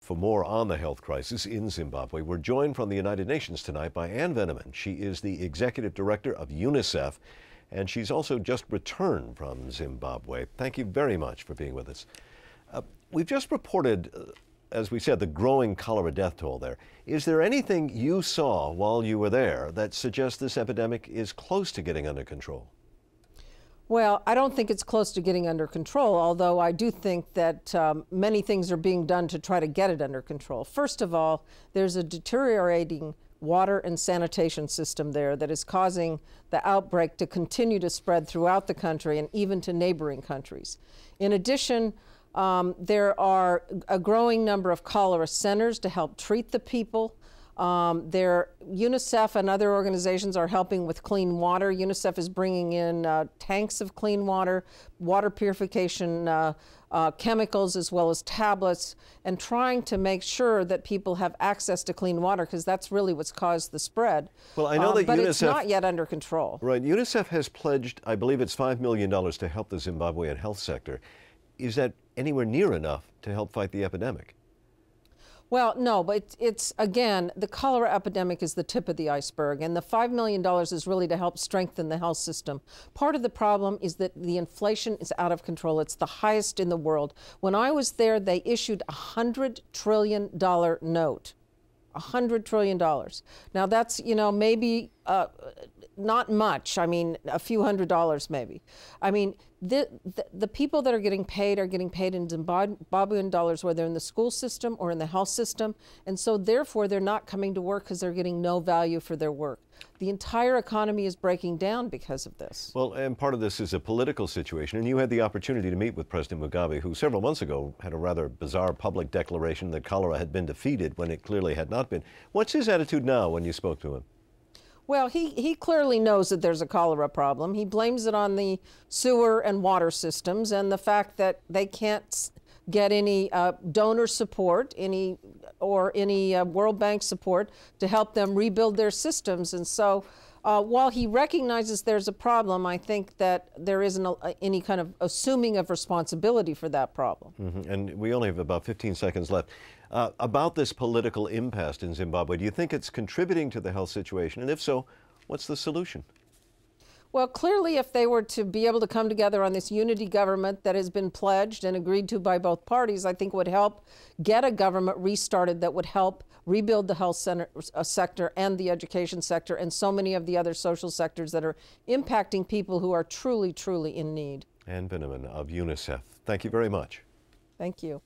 For more on the health crisis in Zimbabwe, we're joined from the United Nations tonight by Veneman. She is the executive director of UNICEF, and she's also just returned from Zimbabwe. Thank you very much for being with us. We've just reported, as we said, the growing cholera death toll there. Is there anything you saw while you were there that suggests this epidemic is close to getting under control? Well, I don't think it's close to getting under control, although I do think that many things are being done to try to get it under control. First of all, there's a deteriorating water and sanitation system there that is causing the outbreak to continue to spread throughout the country and even to neighboring countries. In addition, there are a growing number of cholera centers to help treat the people. UNICEF and other organizations are helping with clean water. UNICEF is bringing in tanks of clean water, water purification chemicals, as well as tablets, and trying to make sure that people have access to clean water, because that's really what's caused the spread. Well, I know that but UNICEF, it's not yet under control. Right. UNICEF has pledged, I believe it's $5 million to help the Zimbabwean health sector. Is that anywhere near enough to help fight the epidemic? Well, no, but it's, again, the cholera epidemic is the tip of the iceberg, and the $5 million is really to help strengthen the health system. Part of the problem is that the inflation is out of control. It's the highest in the world. When I was there, they issued a $100 trillion note. $100 trillion. Now that's, maybe not much. I mean, a few $100s maybe. I mean, the people that are getting paid in Zimbabwean dollars, whether in the school system or in the health system, and so therefore they're not coming to work because they're getting no value for their work. The entire economy is breaking down because of this. Well, and part of this is a political situation, and you had the opportunity to meet with President Mugabe, who several months ago had a rather bizarre public declaration that cholera had been defeated when it clearly had not been. What's his attitude now when you spoke to him? Well, he clearly knows that there's a cholera problem. He blames it on the sewer and water systems and the fact that they can't get any donor support, any World Bank support to help them rebuild their systems. And so while he recognizes there's a problem, I think that there isn't any kind of assuming of responsibility for that problem. Mm-hmm. And we only have about 15 seconds left. About this political impasse in Zimbabwe, do you think it's contributing to the health situation? And if so, what's the solution? Well, clearly, if they were to be able to come together on this unity government that has been pledged and agreed to by both parties, I think would help get a government restarted that would help rebuild the health sector and the education sector and so many of the other social sectors that are impacting people who are truly, truly in need. Veneman of UNICEF, thank you very much. Thank you.